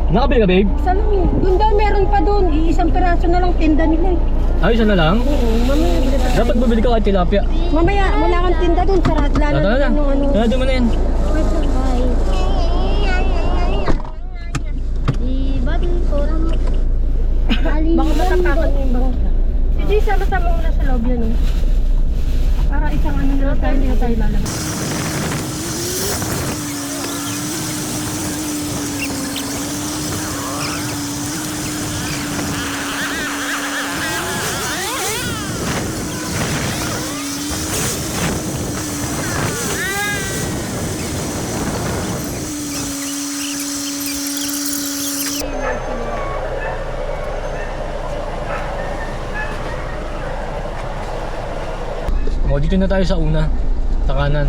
Nakabili ka, babe? Isa lang eh. Doon daw meron pa doon. Isang piraso na lang tinda nila eh. Ay, isa na lang? Oo, mamaya bili tayo. Dapat bumili ka kahit tilapia. Mamaya, wala kang tinda doon. Sarado Tara na. yung ano. Tara, doon mo na yan. Baka matapakan mo yung bangka. Hindi, sama-sama muna sa loob yan eh. Para isang ano na tayo, hindi na tayo lalabas. O, dito na tayo sa una. Sa kanan.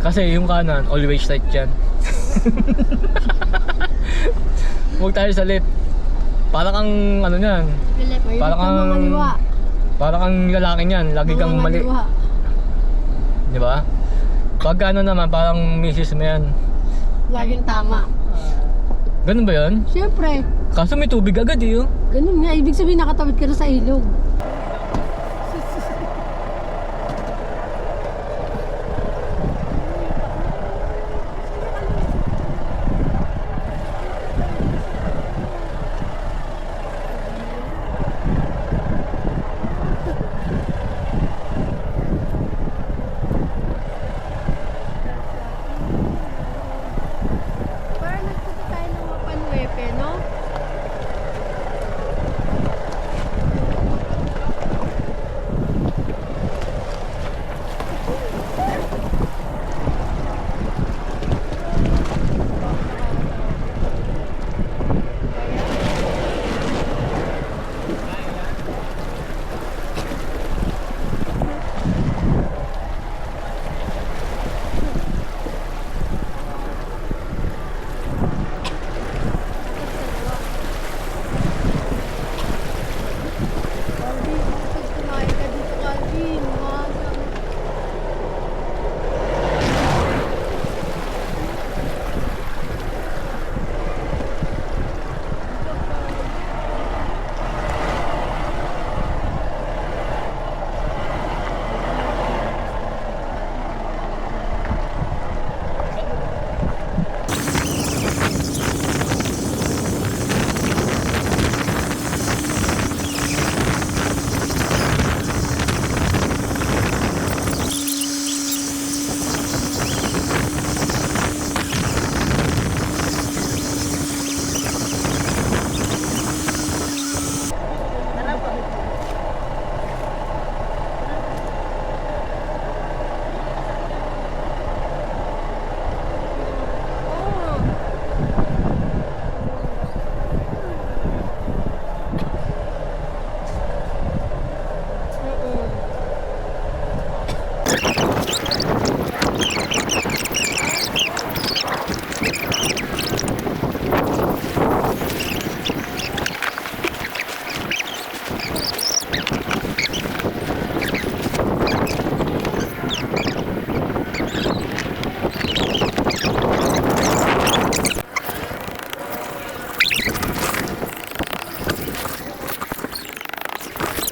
Kasi yung kanan, always right yan. Huwag tayo sa left. Para kang ano niyan. Para kang lalaki niyan. Lagi kang mali. Di ba? Pag ano naman, parang misis mo yan. Laging tama. Ganun ba yan? Siyempre. Kaso may tubig agad eh. Oh. Ganun nga. Ibig sabihin nakatawid ka na sa ilog. Parang nagpunta tayo ng Mapanwepe, no? Calvin, kapag kumain ka dito, Calvin, umaga.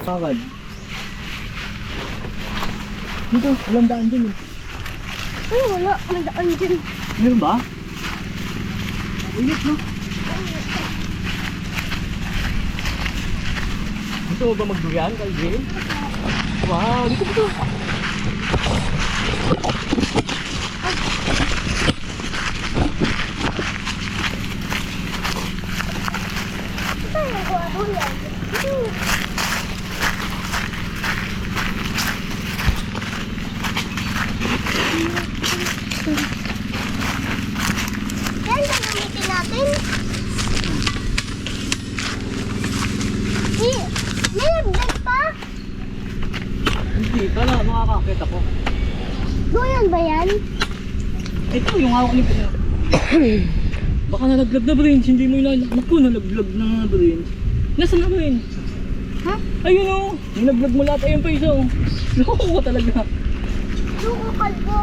Kagad. Dito, walang daan dyan eh. Ay, wala. Nandaan dyan. Meron ba? Ulit no? Gusto mo ba magdurian, Calvin? Wow, dito dito. Yan, gagamitin natin. May nagdag pa? Hindi, pala makakakit ako. Doon ba yan? Ito yung hawak ni Pino. Baka nalaglag na brains, hindi mo ilalaglag ko, nalaglag na brains. Nasaan na brains? Ha? Ayun o, nilaglag mo lahat ayun pa isa o. Loko ko talaga. Loko kalbo.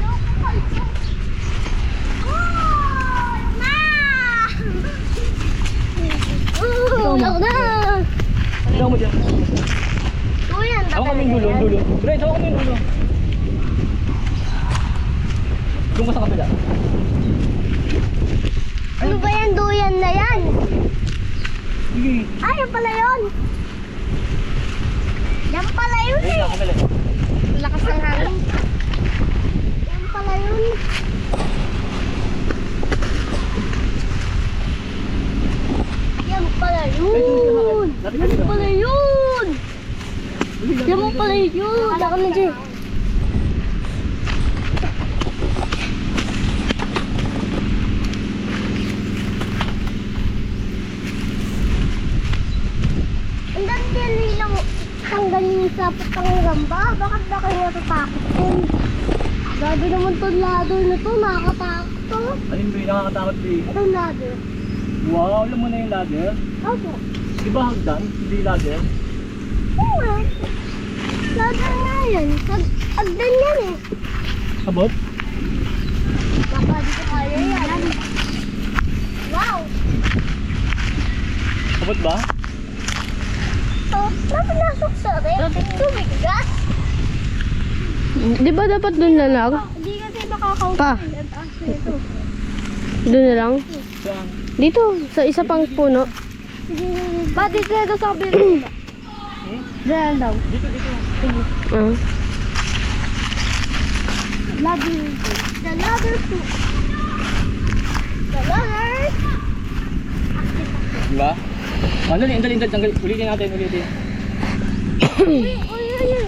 Loko kalbo. Oh! Ma! Ikaw mo dyan. Duyan ba Ako kami yung talaga dulo, yan? dulo. Friends, ako kami yung dulo. Doon ka sa kabila. Ano ba yan? Duyan na yan. Sige. Ay, yan pala yun. Yan pala yun Ayun eh. na, kabila. Lakas ng hangin. Yan pala yun. Yan pala yun. Yan pala yun. Yan pala yun. Daka na dyan. Ang ganda nilang tanggalin sa patanggang ba? Bakit ba kayo natatakot yun? Grabe naman itong ladder na to, nakakatakot to. Alin ba yung nakakatakot ba eh? Itong ladder. Wow, alam mo na yung ladder? Opo. Di ba hagdan? Hindi ladder? Oo nga. Ladder nga yan. Agdan yan eh. Sabot? Baka di ko kaya yan. Wow! Sabot ba? Oh, napanasok sa rin. Tumigas. Di ba dapat doon na lang? Hindi kasi makakaupo. Pa. Ang taas na ito. Doon na lang? Saan? Dito, sa isa pang puno. Ba, dito na sa kabila. Hmm? Diyan daw. Dito, dito. Ah. Ladder. The ladder to. The ladder. Diba? Ang dali, ang dali, ang dali. Tanggal. Ulitin natin, ulitin. Uy, uy, uy, uy.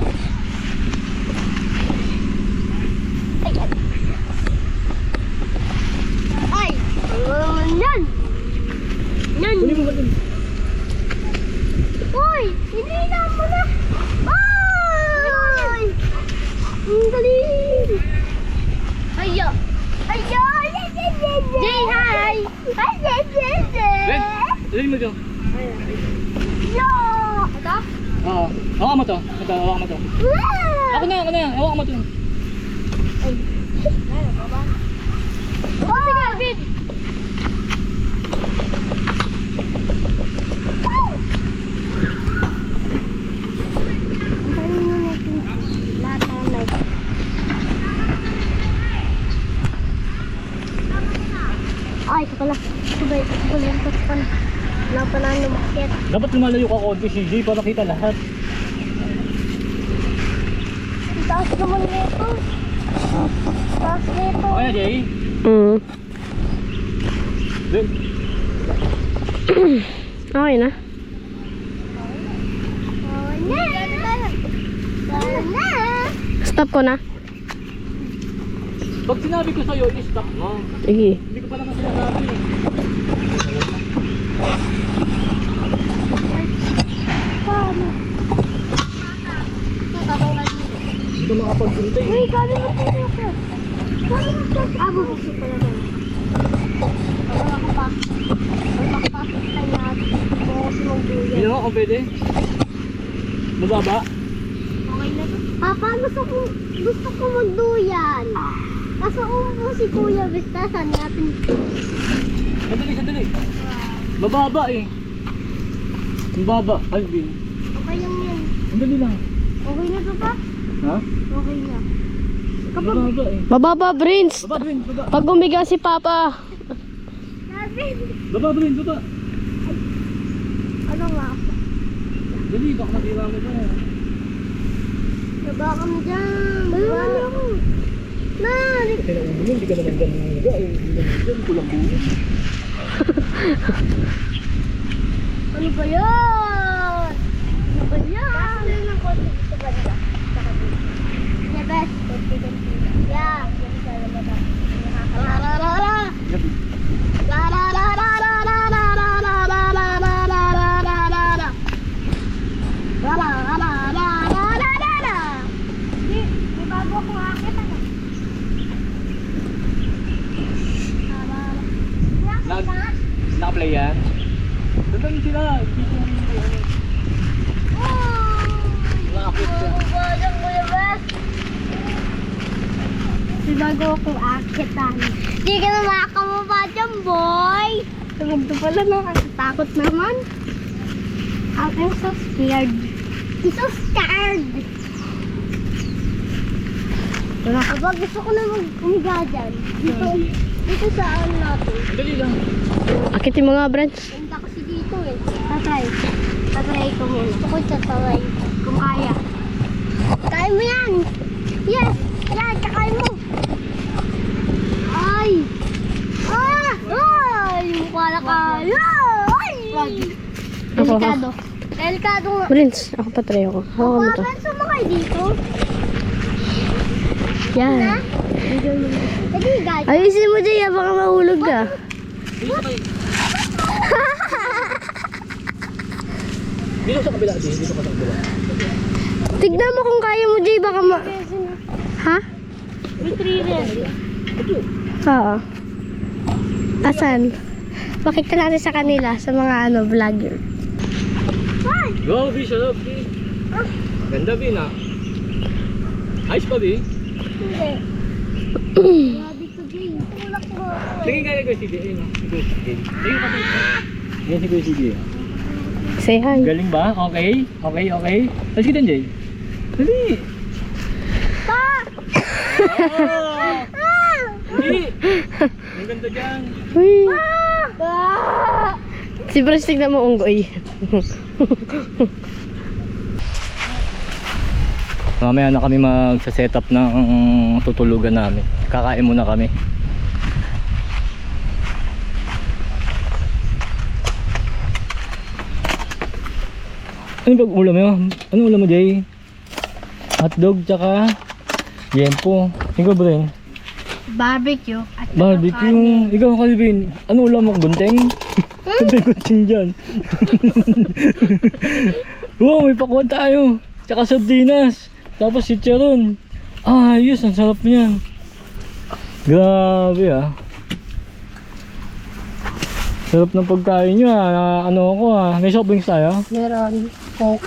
Ayan. Ay! Yan! Yan! Uli mo ba dun? Uy! Hindi na mo na! Ay! Ang galing! Ayo! Ayo! Jay, hi! Hi, Jay, Jay, Jay! Ben, uli mo dun. Yo! Ito? Oo. Hawakan mo to. Ito, hawakan mo to. Wow! Ako na yan, hawakan mo to. Oh, sige, Vin! Ay, ito pala. Ito ba? Ito pala. Ito pala. Wala pala lumakit. Dapat lumalayo ka konti, CJ, para kita lahat. Ang taas naman nito. Taas nito. Okay na, Jay? Ben, Okay na. Oh, na! Oh, na! Stop ko na. pag sinabi ko sa'yo, i-stop mo. Sige. Hindi ko pa naman sinasabi eh. Paano? Hindi ka makapag-hintay eh. Uy, gano'n mo tayo ka. Gano'n mo tayo. Ah, bubukso pala ba? Wala ka pa. Wala ka pa. Kaya, bukas mong Hindi duyan. naman kung pwede. Mababa. Okay na to. Papa, gusto ko magduyan. Kaso umpo si Kuya Vista, saan natin? Sandali, sandali. Mababa eh. Mababa, Alvin. Okay lang yan. Sandali lang. Okay na to pa? Ha? Okay na. Kapag Mababa eh. Bababa, Prince. Baba, Brin, baba. Pag umiga si Papa. natin. Baba, Brin, baba. Ano nga? Dali, baka matira mo pa. Baba kami dyan. Baba ako. Na! Kasi na ulo, hindi ka naman dyan mga eh. Hindi naman dyan, kulang buo. Ano ba yan? Ano ba yan? Bakit na ng konti dito ba nila? Yeah, best. Yeah. Rararara. May bago akong akit, ano? Naka-play yan? Sandali sila. Hindi ko nakakit siya. May bago akong akitan. Hindi ka na makakamaba dyan, boy. Tugod pala no, takot naman. I'm so scared. I'm so scared. Aba, gusto ko na mag-umiga dyan. Dito sa ano natin. Dali lang. Akitin mo nga, Brad. Ganda kasi dito eh. Tatry ko muna. Gusto ko tatry. Kung kaya. Kaya mo yan. Yes. Yan, kakaya mo. Ay. Ay. Mukha na kaya. Ay. Delikado. Delikado nga. Brins, ako pa try ako. Hawakan mo to. Bakit sumakay dito? Yan. Hindi, guys. Ayusin mo, Jay. Baka mahulog ka. Dito sa kabila, Jay. Dito ka sa kabila. Tignan mo kung kaya mo, Jay. Baka Ha? May 3 rin. Oo. Asan? Pakita natin sa kanila, sa mga vlogger. Go, B. Shut up, B. Ganda, B, na. Ayos pa, B. Hindi. Grabe to, Jay. Tulak mo. Tingin ka na ko, sige. Ayun, sige. Tingin ka na. Yan si Kuya sige. Say hi. Galing ba? Okay? Okay, okay. Let's get in, Jay. Dali. Pa! Hindi. Ang ganda dyan. Uy. Ah! Si Brins, tignan mo unggoy. Mamaya na kami magsa-set up ng tutulugan namin. Kakain muna kami. Ano ba ulam mo? Ano ulam mo, Jay? Hotdog tsaka yempo. Ikaw ba rin? Barbecue. Barbecue. Ikaw, Calvin. Ano ulam mo? Gunteng? May gunteng dyan. Wow, may pakuan tayo. Tsaka sardinas. Tapos chicharon. Ayos, ang sarap niyan. Grabe ah. Sarap ng pagkain nyo ah. Ano ako ah. May soft drinks tayo? Meron. Coke.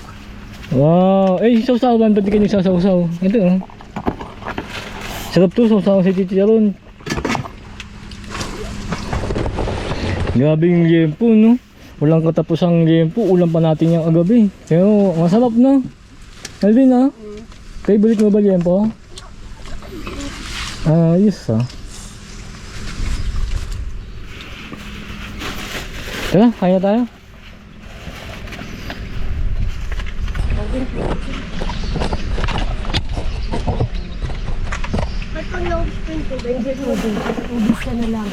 Wow. Eh, sausawan. Ba't di kayo sasaw-saw? Ito oh. Sarap to, sausaw si chicharon. Grabe yung liempo, no? Walang katapusang liempo. Ulam pa natin yung agabi. Pero masarap, no? Alvin, ah? Favorite mo ba liempo? Ayos, ah. Tara, kaya tayo. Ba't pang loob spin ko? Ubus ka na lang.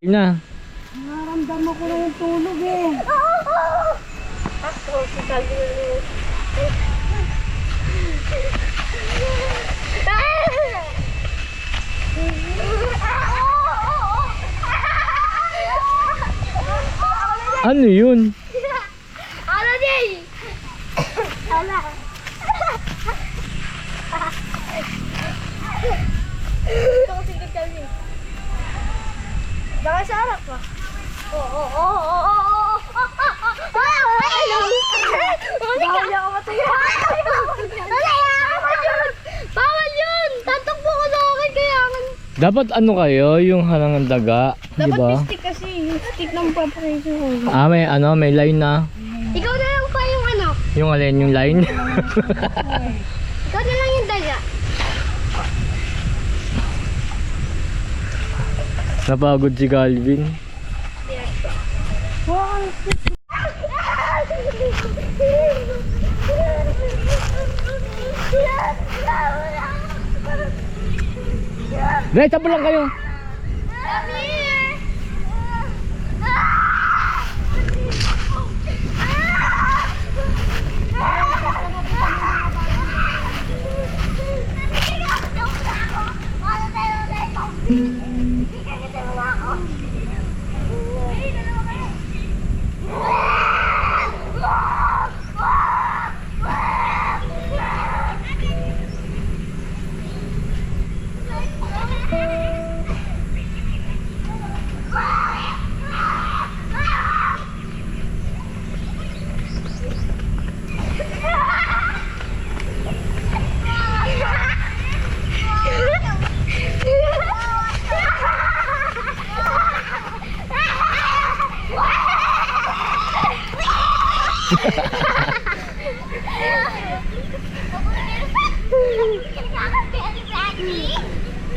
Na. Nararamdaman ko na yung tulog eh. Ako, si Calvin. Ano yun? Ano, Jay? Ala. Ito ko si Calvin. Baka sa harap ka. Oo. Bawal ako mataya. Bawal yun! Tatakbo ko na akin kaya. Dapat ano kayo, yung halangan daga, di Dapat ba? may stick kasi. Yung stick ng preparation. May ano, may line na. Ikaw na lang pa yung ano. Yung alin yung line. Ikaw na lang yung daga. Napagod si Calvin. Dahil tapo lang kayo. Come here!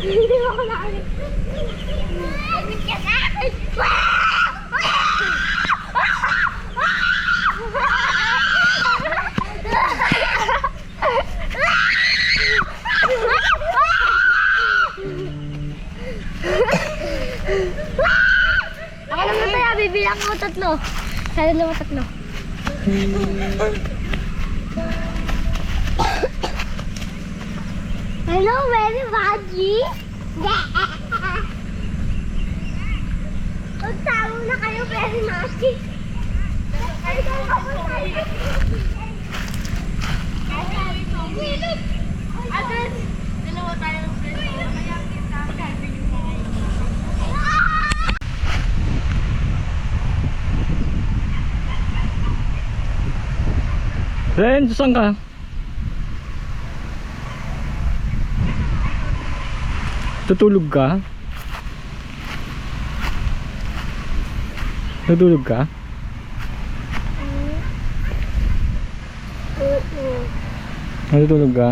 Hindi mo ko nakalit. Abit ka sa akin. Ako naman tayo, bibilang ko 3. Sana naman 3. Hello, very Maggie. Magtalo na kayo, very Maggie. Atas, dalawa tayo ng Ren, saan ka? Tutulog ka? Tutulog ka? Natutulog ka?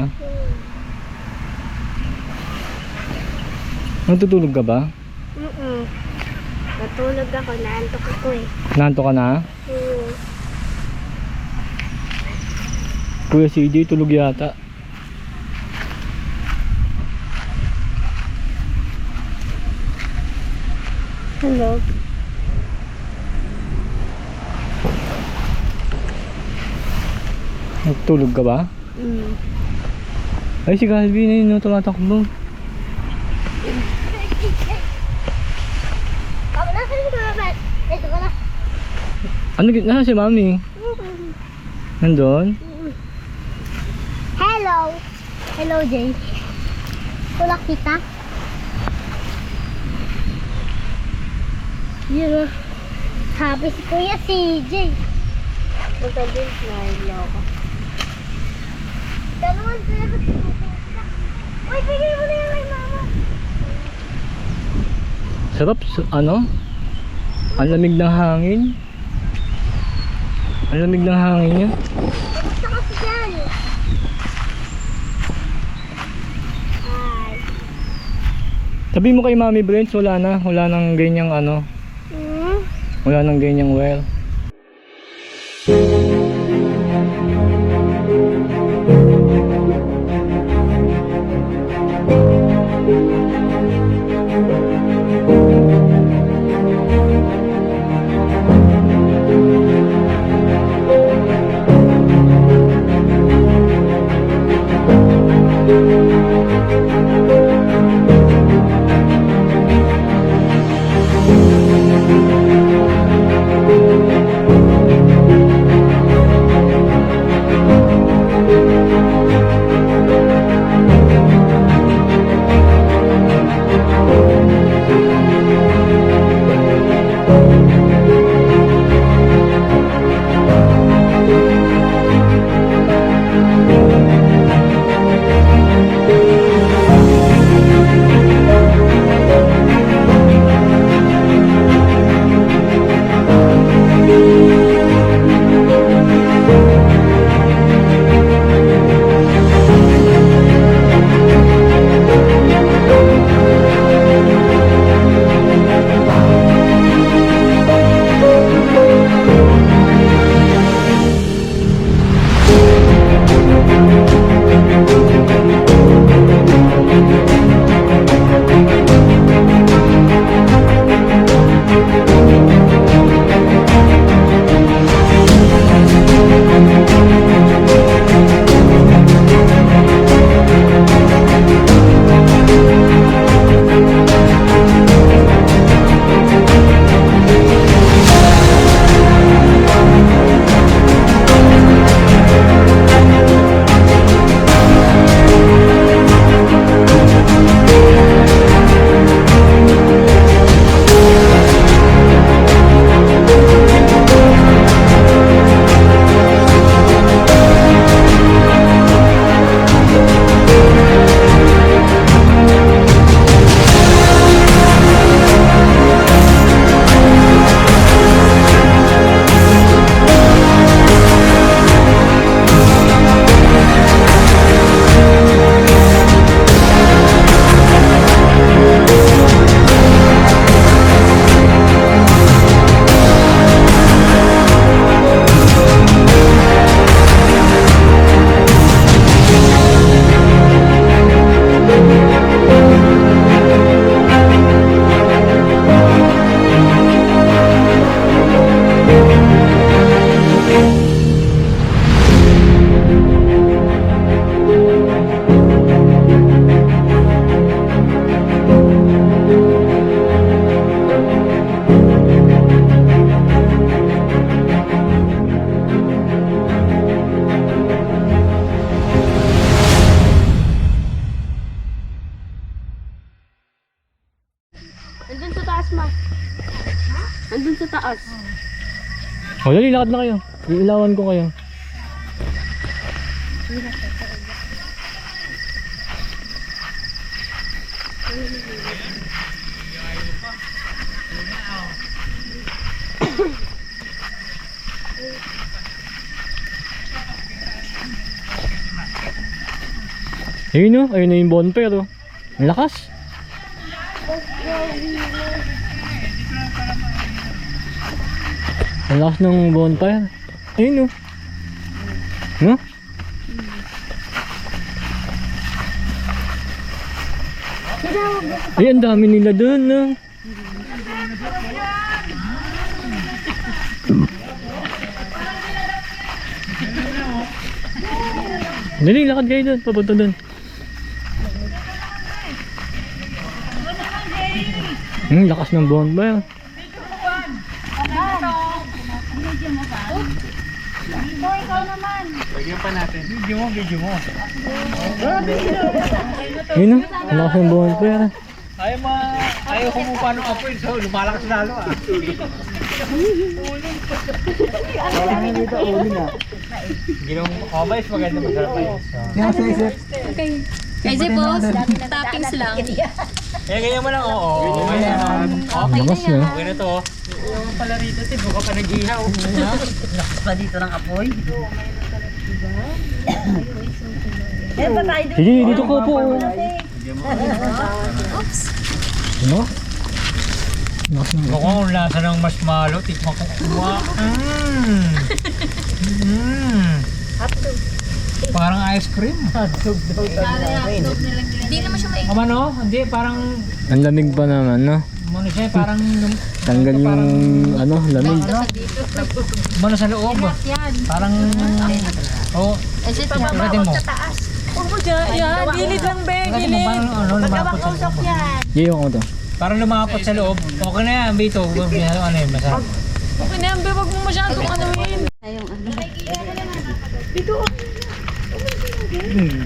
Natutulog ka ba? Natulog ako, naantok ako eh. Nanto ka na? Kuya CJ, tulog yata. Hello. Natulog ka ba? Ay, si Calvin na yun, no, tumatakbo. Ako na, saan ka ba? Ito ka na. Ano, nasa si Mami? Nandun? Hello. Hello, Jay. Tulak kita. Yun. Sabi si Kuya CJ. Punta din, nahilo ako. Dalawan sila ba't pinupunta? Uy, bigay mo na yan kay mama. Sarap, ano? Ang lamig ng hangin. Ang lamig ng hangin niya. Basta kasi dyan. Hi. Sabi mo kay Mami Brent, wala nang ganyang ano. Wala nang ganyang well. Andun sa taas, ma. Andun sa taas. O, dali, lakad na kayo. Iilawan ko kayo. Ayun o, ayun na yung bonfire o. Ang lakas. Ang lakas ng bonfire. Ayun o. No? Ay, ang dami nila doon, no? Dali, lakad kayo doon, papunta doon. Lakas ng bonfire. Lagyan pa natin. Video mo. Ayun o, ang lakas ng bonfire. Ayaw humupa ng apoy, so lumalakas lalo ah. Wala na dito, uling ah. Ginong obays, maganda masarap pa yun. Kasi po, toppings lang. Kaya ganyan mo lang, oo. Ayan. Ang lakas na. Okay na to. Yung pala rito, tibo ka pa nag-ihaw. Lakas pa dito ng apoy. Sige, dito ko po. Oops. Ano? Lakas ng Mukhang ang lasa ng marshmallow, tikman ko kuha. Parang ice cream. Hindi naman siya may... Ano? Hindi, parang ang lamig pa naman, no? ano siya, parang Tanggal yung, ano, lamig. ano sa loob. Parang oh, Kasi tingnan mo. yan, gilid lang, be. Tingnan mo parang ano, lumapot sa loob. Iyo ko to. Parang lumapot sa loob. Okay na yan, Bito. Ano yun, masarap. Okay na yan, be. Wag mo masyadong anuin.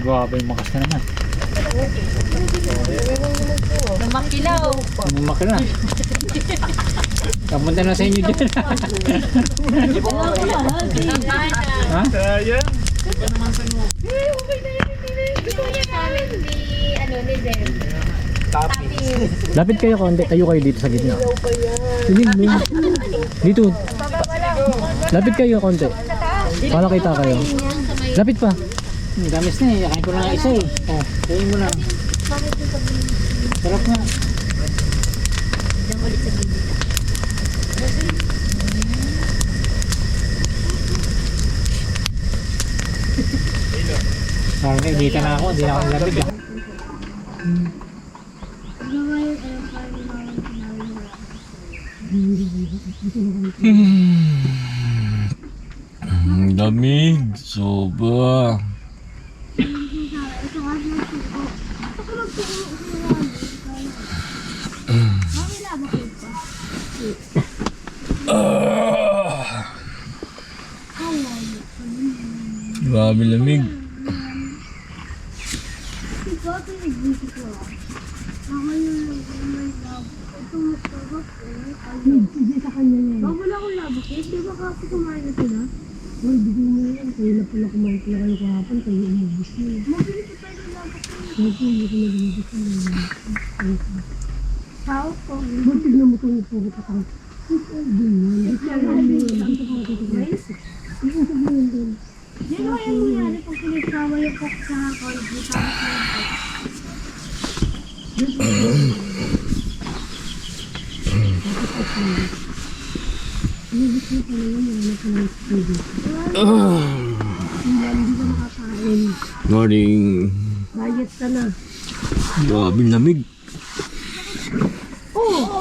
Grabe yung makas na naman. Makilaw. Maki na. Kapunta na sa inyo dyan. Ha? Ayan. Lapit kayo konti, tayo kayo dito sa gitna. Dito. Dito. Lapit kayo konti. Para kita kayo. Lapit pa. Damis na eh. Kain ko na nga isa eh. Oh, kain mo na. Sarap nga. Parang nainitan na ako. Hindi na ako nilapit ah. Lamig. Sobra. Grabe lamig. Wala akong labot eh. Di ba kasi kumain na sila? Uy, bigyan mo yan. Kaya na pala kumain pala kayo kahapon. Kaya umubos na yun. Mabilis pa tayo labot eh. Hindi ko nag-umubos na yun. Tao ko. Ba't tignan mo kung puro ka tao? Ito yan. Ito yan. Yan o yan mo yan. Pag pinagsawa yung cook sa hakol. Dito Morning. Diet ka na. Grabe lamig.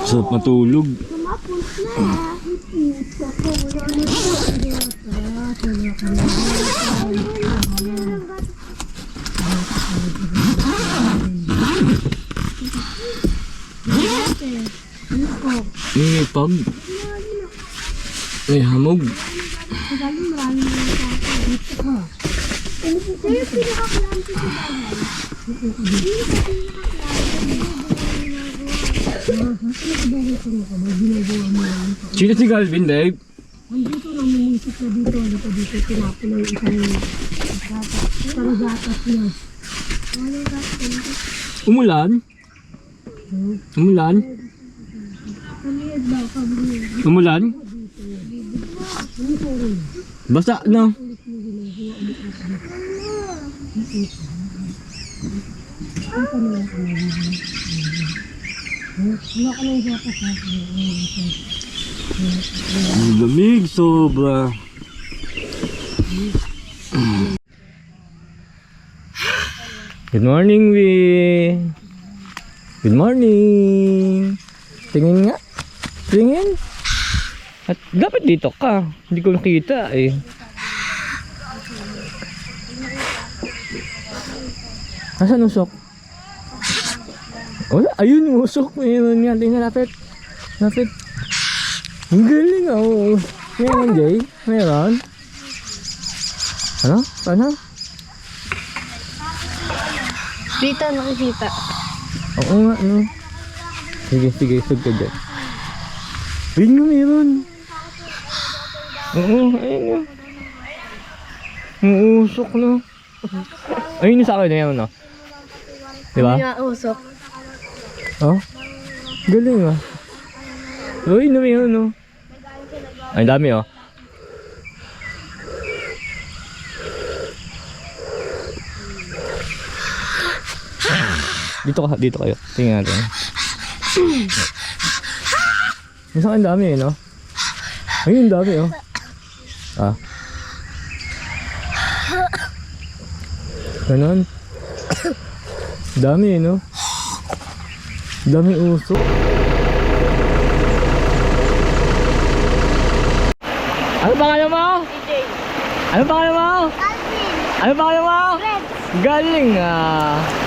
Sarap matulog. Tumapos na. Ito ko. Wala na Pag. May hamog. Sino si Galvin, Dave? Andito namumusik na dito. Dito. Tinapo na yung isang gatas niya. Umulan? Umulan? Kamiyad daw, kamiyad. Umulan? Basa na. Wala ka ng gatas ha. Ang lamig, sobra. Good morning, Wi. Good morning. Tingin nga. Tingin. At dapat dito ka. Hindi ko nakita eh. Nasaan usok? Wala. Ayun yung usok. Ayun nga. Tingnan lapit. Lapit. Ang galing oh. Meron, Jay? Meron? Ano? Ano? Dito nakikita. Oo nga, no? Sige, sug ka dyan. Ayun nga, meron. Oo, ayun nga. Ang usok, no? Ayun yung sa akin na yan, no? Diba? Hindi nga usok. Oh? Galing, ah. Uy, na meron, no? Ay, dami, oh. Dito kayo. Tingnan natin. Minsan ang dami eh, no? Ayun, dami oh. Ah. Ganon. Dami eh, no? Dami usok. Ano pangalan mo? DJ. Ano pangalan mo? Calvin. Ano pangalan mo? Red. Galing ah.